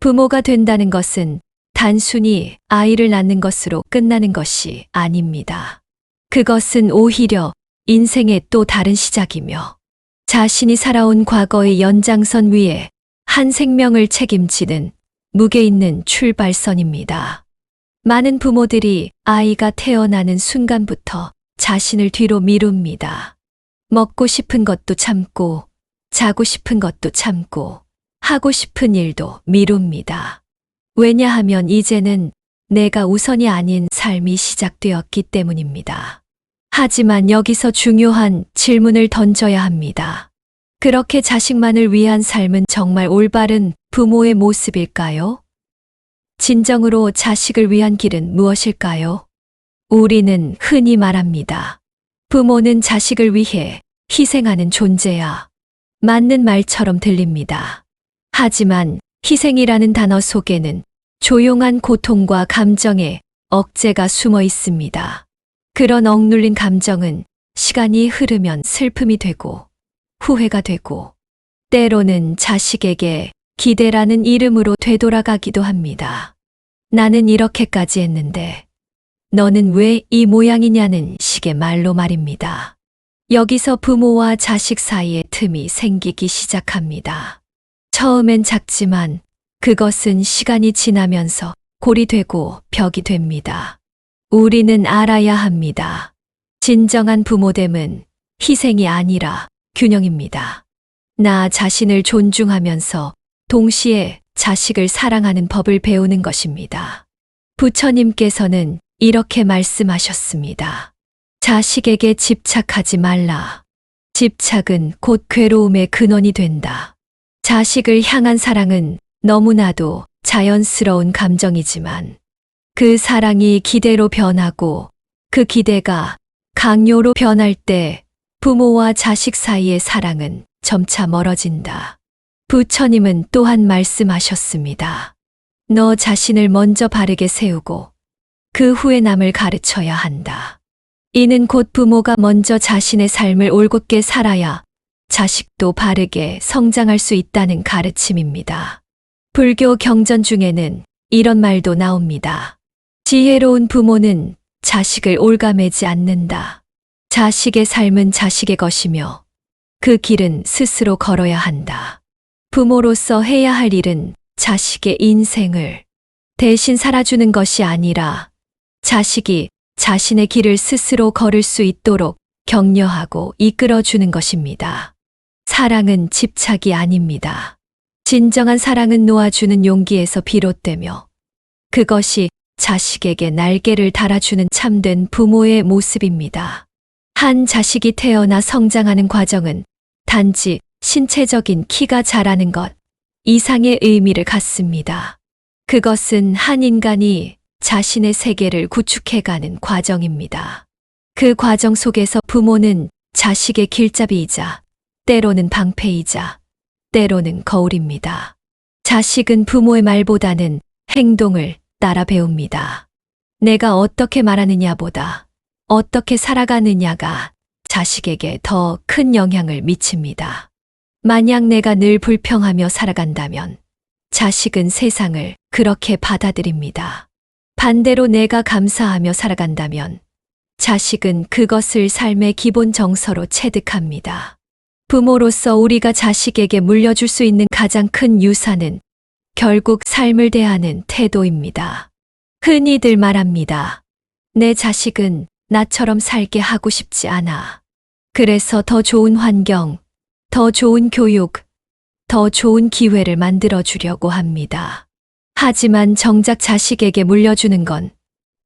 부모가 된다는 것은 단순히 아이를 낳는 것으로 끝나는 것이 아닙니다. 그것은 오히려 인생의 또 다른 시작이며 자신이 살아온 과거의 연장선 위에 한 생명을 책임지는 무게 있는 출발선입니다. 많은 부모들이 아이가 태어나는 순간부터 자신을 뒤로 미룹니다. 먹고 싶은 것도 참고, 자고 싶은 것도 참고, 하고 싶은 일도 미룹니다. 왜냐하면 이제는 내가 우선이 아닌 삶이 시작되었기 때문입니다. 하지만 여기서 중요한 질문을 던져야 합니다. 그렇게 자식만을 위한 삶은 정말 올바른 부모의 모습일까요? 진정으로 자식을 위한 길은 무엇일까요? 우리는 흔히 말합니다. 부모는 자식을 위해 희생하는 존재야. 맞는 말처럼 들립니다. 하지만 희생이라는 단어 속에는 조용한 고통과 감정의 억제가 숨어 있습니다. 그런 억눌린 감정은 시간이 흐르면 슬픔이 되고 후회가 되고 때로는 자식에게 기대라는 이름으로 되돌아가기도 합니다. 나는 이렇게까지 했는데 너는 왜 이 모양이냐는 식의 말로 말입니다. 여기서 부모와 자식 사이에 틈이 생기기 시작합니다. 처음엔 작지만 그것은 시간이 지나면서 골이 되고 벽이 됩니다. 우리는 알아야 합니다. 진정한 부모됨은 희생이 아니라 균형입니다. 나 자신을 존중하면서 동시에 자식을 사랑하는 법을 배우는 것입니다. 부처님께서는 이렇게 말씀하셨습니다. 자식에게 집착하지 말라. 집착은 곧 괴로움의 근원이 된다. 자식을 향한 사랑은 너무나도 자연스러운 감정이지만 그 사랑이 기대로 변하고 그 기대가 강요로 변할 때 부모와 자식 사이의 사랑은 점차 멀어진다. 부처님은 또한 말씀하셨습니다. 너 자신을 먼저 바르게 세우고 그 후에 남을 가르쳐야 한다. 이는 곧 부모가 먼저 자신의 삶을 올곧게 살아야 자식도 바르게 성장할 수 있다는 가르침입니다. 불교 경전 중에는 이런 말도 나옵니다. 지혜로운 부모는 자식을 올가매지 않는다. 자식의 삶은 자식의 것이며 그 길은 스스로 걸어야 한다. 부모로서 해야 할 일은 자식의 인생을 대신 살아주는 것이 아니라 자식이 자신의 길을 스스로 걸을 수 있도록 격려하고 이끌어주는 것입니다. 사랑은 집착이 아닙니다. 진정한 사랑은 놓아주는 용기에서 비롯되며 그것이 자식에게 날개를 달아주는 참된 부모의 모습입니다. 한 자식이 태어나 성장하는 과정은 단지 신체적인 키가 자라는 것 이상의 의미를 갖습니다. 그것은 한 인간이 자신의 세계를 구축해가는 과정입니다. 그 과정 속에서 부모는 자식의 길잡이이자 때로는 방패이자 때로는 거울입니다. 자식은 부모의 말보다는 행동을 따라 배웁니다. 내가 어떻게 말하느냐보다 어떻게 살아가느냐가 자식에게 더 큰 영향을 미칩니다. 만약 내가 늘 불평하며 살아간다면 자식은 세상을 그렇게 받아들입니다. 반대로 내가 감사하며 살아간다면 자식은 그것을 삶의 기본 정서로 체득합니다. 부모로서 우리가 자식에게 물려줄 수 있는 가장 큰 유산은 결국 삶을 대하는 태도입니다. 흔히들 말합니다. 내 자식은 나처럼 살게 하고 싶지 않아. 그래서 더 좋은 환경, 더 좋은 교육, 더 좋은 기회를 만들어 주려고 합니다. 하지만 정작 자식에게 물려주는 건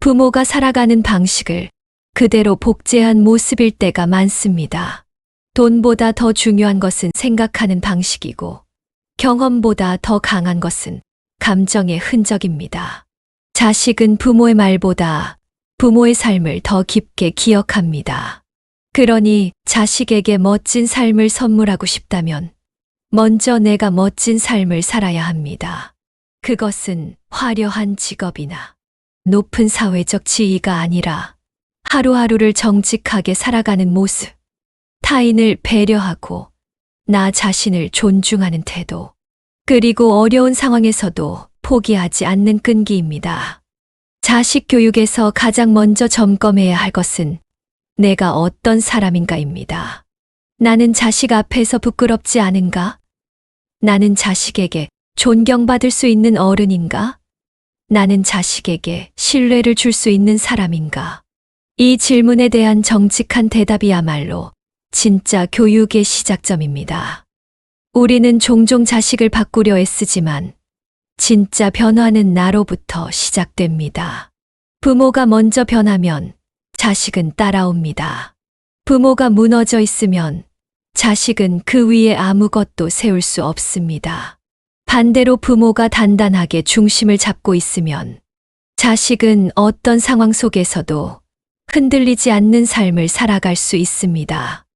부모가 살아가는 방식을 그대로 복제한 모습일 때가 많습니다. 돈보다 더 중요한 것은 생각하는 방식이고 경험보다 더 강한 것은 감정의 흔적입니다. 자식은 부모의 말보다 부모의 삶을 더 깊게 기억합니다. 그러니 자식에게 멋진 삶을 선물하고 싶다면 먼저 내가 멋진 삶을 살아야 합니다. 그것은 화려한 직업이나 높은 사회적 지위가 아니라 하루하루를 정직하게 살아가는 모습, 타인을 배려하고 나 자신을 존중하는 태도, 그리고 어려운 상황에서도 포기하지 않는 끈기입니다. 자식 교육에서 가장 먼저 점검해야 할 것은 내가 어떤 사람인가입니다. 나는 자식 앞에서 부끄럽지 않은가? 나는 자식에게 존경받을 수 있는 어른인가? 나는 자식에게 신뢰를 줄 수 있는 사람인가? 이 질문에 대한 정직한 대답이야말로 진짜 교육의 시작점입니다. 우리는 종종 자식을 바꾸려 애쓰지만 진짜 변화는 나로부터 시작됩니다. 부모가 먼저 변하면 자식은 따라옵니다. 부모가 무너져 있으면 자식은 그 위에 아무것도 세울 수 없습니다. 반대로 부모가 단단하게 중심을 잡고 있으면 자식은 어떤 상황 속에서도 흔들리지 않는 삶을 살아갈 수 있습니다.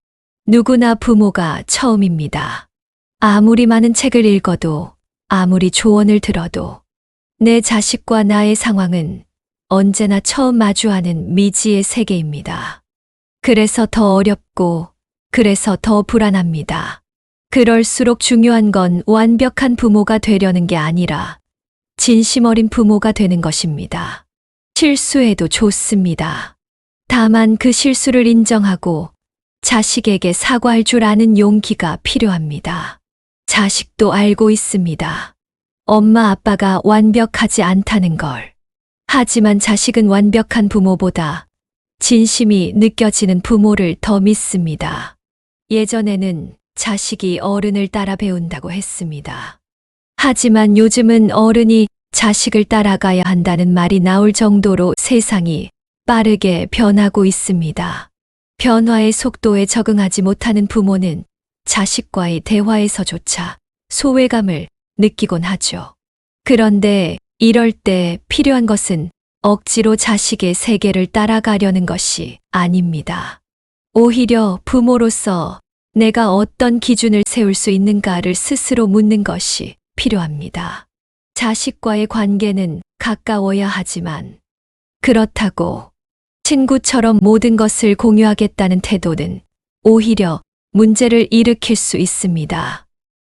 누구나 부모가 처음입니다. 아무리 많은 책을 읽어도, 아무리 조언을 들어도 내 자식과 나의 상황은 언제나 처음 마주하는 미지의 세계입니다. 그래서 더 어렵고, 그래서 더 불안합니다. 그럴수록 중요한 건 완벽한 부모가 되려는 게 아니라 진심 어린 부모가 되는 것입니다. 실수해도 좋습니다. 다만 그 실수를 인정하고 자식에게 사과할 줄 아는 용기가 필요합니다. 자식도 알고 있습니다. 엄마 아빠가 완벽하지 않다는 걸. 하지만 자식은 완벽한 부모보다 진심이 느껴지는 부모를 더 믿습니다. 예전에는 자식이 어른을 따라 배운다고 했습니다. 하지만 요즘은 어른이 자식을 따라가야 한다는 말이 나올 정도로 세상이 빠르게 변하고 있습니다. 변화의 속도에 적응하지 못하는 부모는 자식과의 대화에서조차 소외감을 느끼곤 하죠. 그런데 이럴 때 필요한 것은 억지로 자식의 세계를 따라가려는 것이 아닙니다. 오히려 부모로서 내가 어떤 기준을 세울 수 있는가를 스스로 묻는 것이 필요합니다. 자식과의 관계는 가까워야 하지만 그렇다고 친구처럼 모든 것을 공유하겠다는 태도는 오히려 문제를 일으킬 수 있습니다.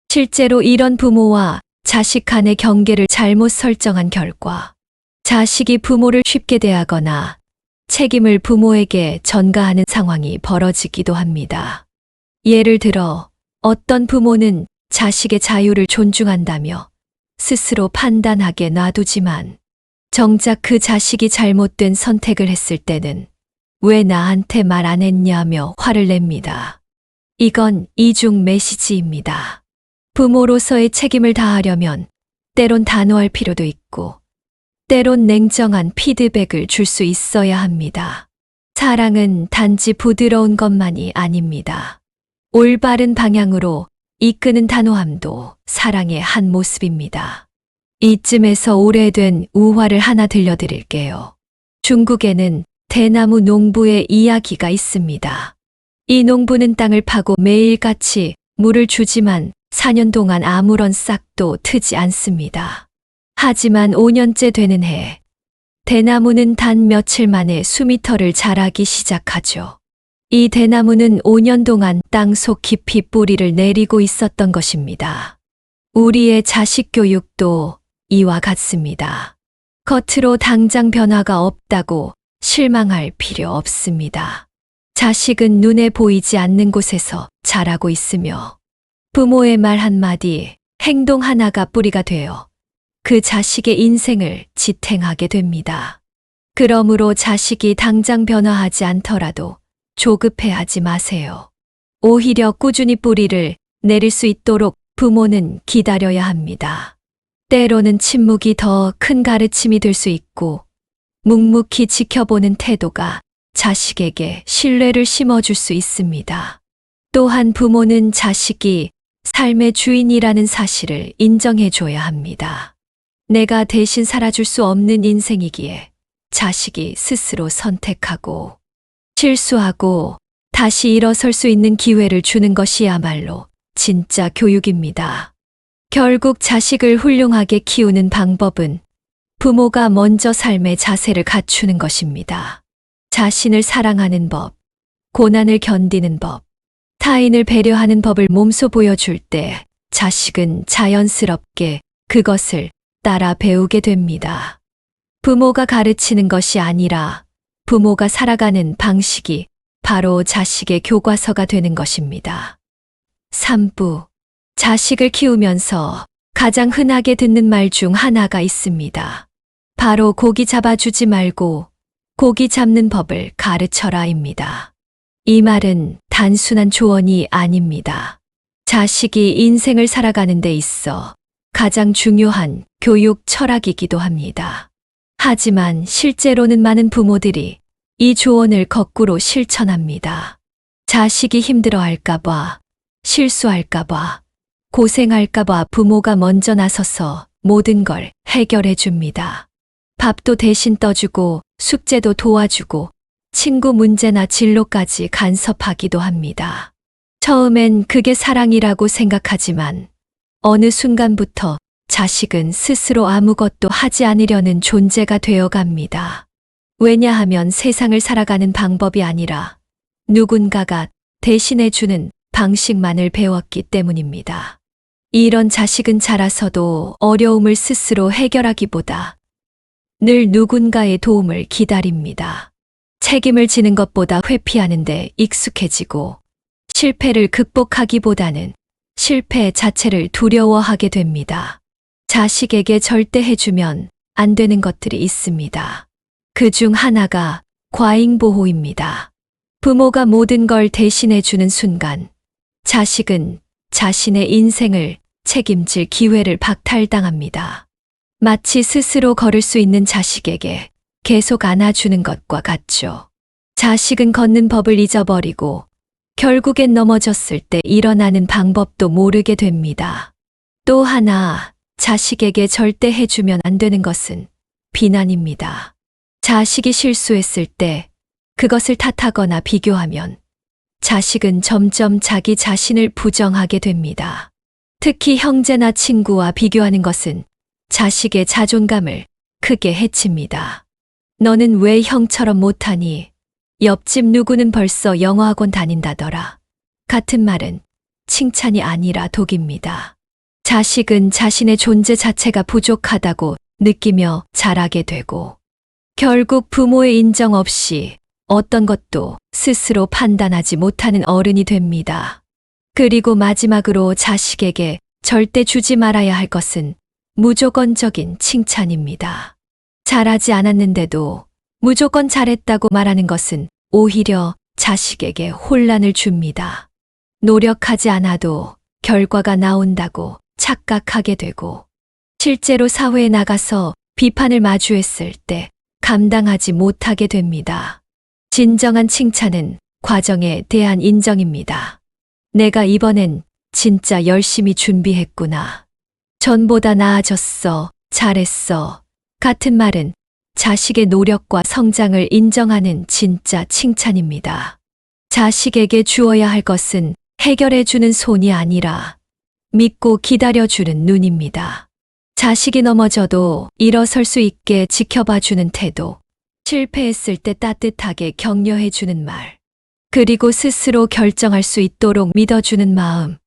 실제로 이런 부모와 자식 간의 경계를 잘못 설정한 결과 자식이 부모를 쉽게 대하거나 책임을 부모에게 전가하는 상황이 벌어지기도 합니다. 예를 들어 어떤 부모는 자식의 자유를 존중한다며 스스로 판단하게 놔두지만 정작 그 자식이 잘못된 선택을 했을 때는 왜 나한테 말 안 했냐며 화를 냅니다. 이건 이중 메시지입니다. 부모로서의 책임을 다하려면 때론 단호할 필요도 있고 때론 냉정한 피드백을 줄 수 있어야 합니다. 사랑은 단지 부드러운 것만이 아닙니다. 올바른 방향으로 이끄는 단호함도 사랑의 한 모습입니다. 이쯤에서 오래된 우화를 하나 들려드릴게요. 중국에는 대나무 농부의 이야기가 있습니다. 이 농부는 땅을 파고 매일같이 물을 주지만 4년 동안 아무런 싹도 트지 않습니다. 하지만 5년째 되는 해, 대나무는 단 며칠 만에 수미터를 자라기 시작하죠. 이 대나무는 5년 동안 땅속 깊이 뿌리를 내리고 있었던 것입니다. 우리의 자식 교육도 이와 같습니다. 겉으로 당장 변화가 없다고 실망할 필요 없습니다. 자식은 눈에 보이지 않는 곳에서 자라고 있으며 부모의 말 한마디, 행동 하나가 뿌리가 되어 그 자식의 인생을 지탱하게 됩니다. 그러므로 자식이 당장 변화하지 않더라도 조급해하지 마세요. 오히려 꾸준히 뿌리를 내릴 수 있도록 부모는 기다려야 합니다. 때로는 침묵이 더 큰 가르침이 될 수 있고 묵묵히 지켜보는 태도가 자식에게 신뢰를 심어줄 수 있습니다. 또한 부모는 자식이 삶의 주인이라는 사실을 인정해줘야 합니다. 내가 대신 살아줄 수 없는 인생이기에 자식이 스스로 선택하고 실수하고 다시 일어설 수 있는 기회를 주는 것이야말로 진짜 교육입니다. 결국 자식을 훌륭하게 키우는 방법은 부모가 먼저 삶의 자세를 갖추는 것입니다. 자신을 사랑하는 법, 고난을 견디는 법, 타인을 배려하는 법을 몸소 보여줄 때 자식은 자연스럽게 그것을 따라 배우게 됩니다. 부모가 가르치는 것이 아니라 부모가 살아가는 방식이 바로 자식의 교과서가 되는 것입니다. 3부. 자식을 키우면서 가장 흔하게 듣는 말 중 하나가 있습니다. 바로 고기 잡아주지 말고 고기 잡는 법을 가르쳐라입니다. 이 말은 단순한 조언이 아닙니다. 자식이 인생을 살아가는 데 있어 가장 중요한 교육 철학이기도 합니다. 하지만 실제로는 많은 부모들이 이 조언을 거꾸로 실천합니다. 자식이 힘들어할까봐, 실수할까봐, 고생할까봐 부모가 먼저 나서서 모든 걸 해결해 줍니다. 밥도 대신 떠주고 숙제도 도와주고 친구 문제나 진로까지 간섭하기도 합니다. 처음엔 그게 사랑이라고 생각하지만 어느 순간부터 자식은 스스로 아무것도 하지 않으려는 존재가 되어갑니다. 왜냐하면 세상을 살아가는 방법이 아니라 누군가가 대신해주는 방식만을 배웠기 때문입니다. 이런 자식은 자라서도 어려움을 스스로 해결하기보다 늘 누군가의 도움을 기다립니다. 책임을 지는 것보다 회피하는 데 익숙해지고 실패를 극복하기보다는 실패 자체를 두려워하게 됩니다. 자식에게 절대 해주면 안 되는 것들이 있습니다. 그 중 하나가 과잉보호입니다. 부모가 모든 걸 대신해주는 순간 자식은 자신의 인생을 책임질 기회를 박탈당합니다. 마치 스스로 걸을 수 있는 자식에게 계속 안아주는 것과 같죠. 자식은 걷는 법을 잊어버리고 결국엔 넘어졌을 때 일어나는 방법도 모르게 됩니다. 또 하나, 자식에게 절대 해주면 안 되는 것은 비난입니다. 자식이 실수했을 때 그것을 탓하거나 비교하면 자식은 점점 자기 자신을 부정하게 됩니다. 특히 형제나 친구와 비교하는 것은 자식의 자존감을 크게 해칩니다. 너는 왜 형처럼 못하니? 옆집 누구는 벌써 영어학원 다닌다더라. 같은 말은 칭찬이 아니라 독입니다. 자식은 자신의 존재 자체가 부족하다고 느끼며 자라게 되고 결국 부모의 인정 없이 어떤 것도 스스로 판단하지 못하는 어른이 됩니다. 그리고 마지막으로 자식에게 절대 주지 말아야 할 것은 무조건적인 칭찬입니다. 잘하지 않았는데도 무조건 잘했다고 말하는 것은 오히려 자식에게 혼란을 줍니다. 노력하지 않아도 결과가 나온다고 착각하게 되고 실제로 사회에 나가서 비판을 마주했을 때 감당하지 못하게 됩니다. 진정한 칭찬은 과정에 대한 인정입니다. 내가 이번엔 진짜 열심히 준비했구나. 전보다 나아졌어. 잘했어. 같은 말은 자식의 노력과 성장을 인정하는 진짜 칭찬입니다. 자식에게 주어야 할 것은 해결해주는 손이 아니라 믿고 기다려주는 눈입니다. 자식이 넘어져도 일어설 수 있게 지켜봐주는 태도, 실패했을 때 따뜻하게 격려해주는 말, 그리고 스스로 결정할 수 있도록 믿어주는 마음,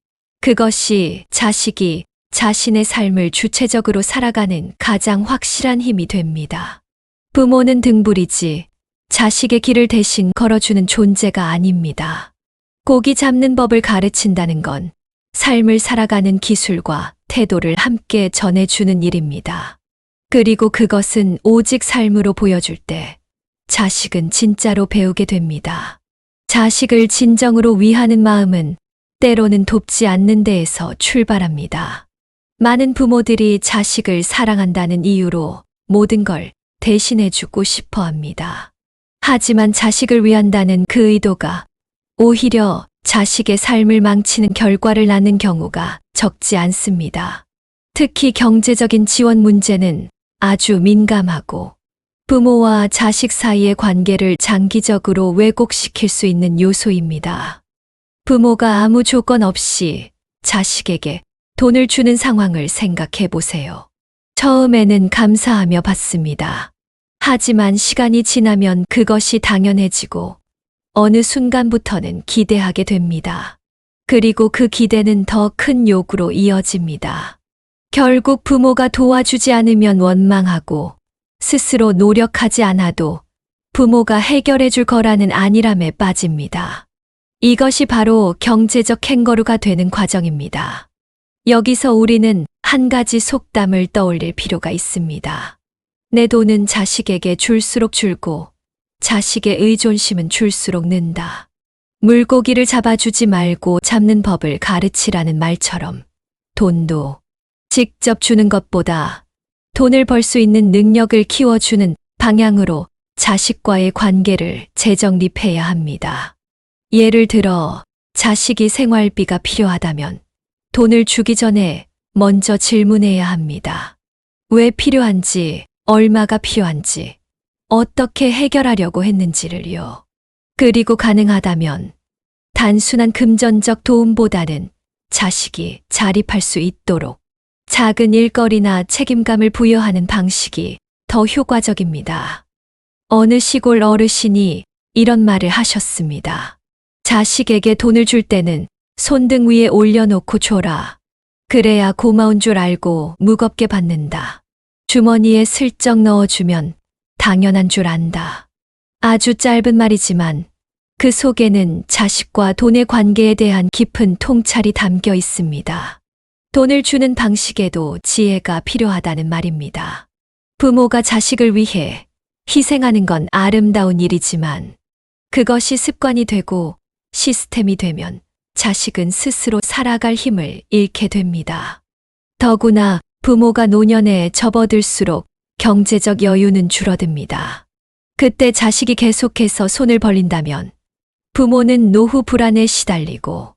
그것이 자식이 자신의 삶을 주체적으로 살아가는 가장 확실한 힘이 됩니다. 부모는 등불이지 자식의 길을 대신 걸어주는 존재가 아닙니다. 고기 잡는 법을 가르친다는 건 삶을 살아가는 기술과 태도를 함께 전해주는 일입니다. 그리고 그것은 오직 삶으로 보여줄 때 자식은 진짜로 배우게 됩니다. 자식을 진정으로 위하는 마음은 때로는 돕지 않는 데에서 출발합니다. 많은 부모들이 자식을 사랑한다는 이유로 모든 걸 대신해주고 싶어 합니다. 하지만 자식을 위한다는 그 의도가 오히려 자식의 삶을 망치는 결과를 낳는 경우가 적지 않습니다. 특히 경제적인 지원 문제는 아주 민감하고 부모와 자식 사이의 관계를 장기적으로 왜곡시킬 수 있는 요소입니다. 부모가 아무 조건 없이 자식에게 돈을 주는 상황을 생각해 보세요. 처음에는 감사하며 받습니다. 하지만 시간이 지나면 그것이 당연해지고 어느 순간부터는 기대하게 됩니다. 그리고 그 기대는 더 큰 욕으로 이어집니다. 결국 부모가 도와주지 않으면 원망하고 스스로 노력하지 않아도 부모가 해결해 줄 거라는 안일함에 빠집니다. 이것이 바로 경제적 캥거루가 되는 과정입니다. 여기서 우리는 한 가지 속담을 떠올릴 필요가 있습니다. 내 돈은 자식에게 줄수록 줄고 자식의 의존심은 줄수록 는다. 물고기를 잡아주지 말고 잡는 법을 가르치라는 말처럼 돈도 직접 주는 것보다 돈을 벌 수 있는 능력을 키워주는 방향으로 자식과의 관계를 재정립해야 합니다. 예를 들어 자식이 생활비가 필요하다면 돈을 주기 전에 먼저 질문해야 합니다. 왜 필요한지, 얼마가 필요한지, 어떻게 해결하려고 했는지를요. 그리고 가능하다면 단순한 금전적 도움보다는 자식이 자립할 수 있도록 작은 일거리나 책임감을 부여하는 방식이 더 효과적입니다. 어느 시골 어르신이 이런 말을 하셨습니다. 자식에게 돈을 줄 때는 손등 위에 올려놓고 줘라. 그래야 고마운 줄 알고 무겁게 받는다. 주머니에 슬쩍 넣어주면 당연한 줄 안다. 아주 짧은 말이지만 그 속에는 자식과 돈의 관계에 대한 깊은 통찰이 담겨 있습니다. 돈을 주는 방식에도 지혜가 필요하다는 말입니다. 부모가 자식을 위해 희생하는 건 아름다운 일이지만 그것이 습관이 되고 시스템이 되면 자식은 스스로 살아갈 힘을 잃게 됩니다. 더구나 부모가 노년에 접어들수록 경제적 여유는 줄어듭니다. 그때 자식이 계속해서 손을 벌린다면 부모는 노후 불안에 시달리고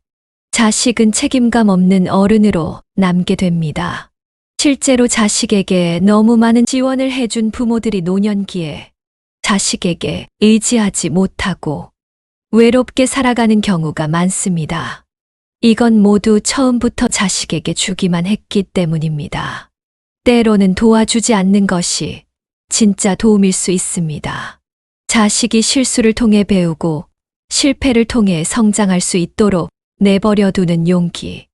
자식은 책임감 없는 어른으로 남게 됩니다. 실제로 자식에게 너무 많은 지원을 해준 부모들이 노년기에 자식에게 의지하지 못하고 외롭게 살아가는 경우가 많습니다. 이건 모두 처음부터 자식에게 주기만 했기 때문입니다. 때로는 도와주지 않는 것이 진짜 도움일 수 있습니다. 자식이 실수를 통해 배우고 실패를 통해 성장할 수 있도록 내버려두는 용기.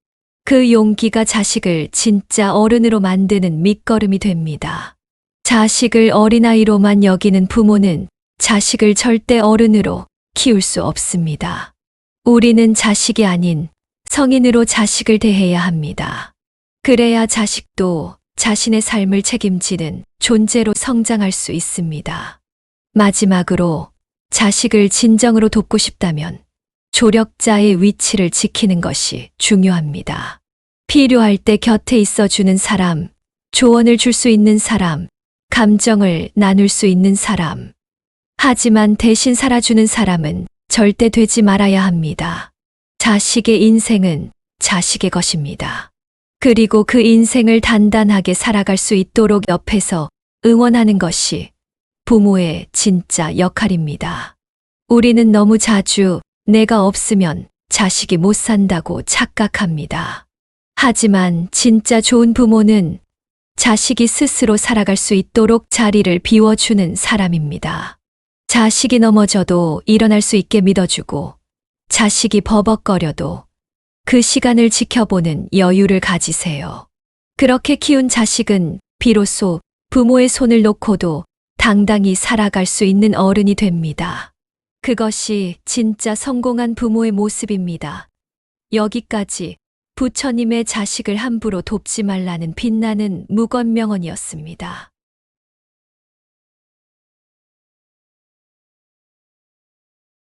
그 용기가 자식을 진짜 어른으로 만드는 밑거름이 됩니다. 자식을 어린아이로만 여기는 부모는 자식을 절대 어른으로 키울 수 없습니다. 우리는 자식이 아닌 성인으로 자식을 대해야 합니다. 그래야 자식도 자신의 삶을 책임지는 존재로 성장할 수 있습니다. 마지막으로 자식을 진정으로 돕고 싶다면 조력자의 위치를 지키는 것이 중요합니다. 필요할 때 곁에 있어주는 사람, 조언을 줄 수 있는 사람, 감정을 나눌 수 있는 사람. 하지만 대신 살아주는 사람은 절대 되지 말아야 합니다. 자식의 인생은 자식의 것입니다. 그리고 그 인생을 단단하게 살아갈 수 있도록 옆에서 응원하는 것이 부모의 진짜 역할입니다. 우리는 너무 자주 내가 없으면 자식이 못 산다고 착각합니다. 하지만 진짜 좋은 부모는 자식이 스스로 살아갈 수 있도록 자리를 비워주는 사람입니다. 자식이 넘어져도 일어날 수 있게 믿어주고 자식이 버벅거려도 그 시간을 지켜보는 여유를 가지세요. 그렇게 키운 자식은 비로소 부모의 손을 놓고도 당당히 살아갈 수 있는 어른이 됩니다. 그것이 진짜 성공한 부모의 모습입니다. 여기까지 부처님의 자식을 함부로 돕지 말라는 빛나는 무건명언이었습니다.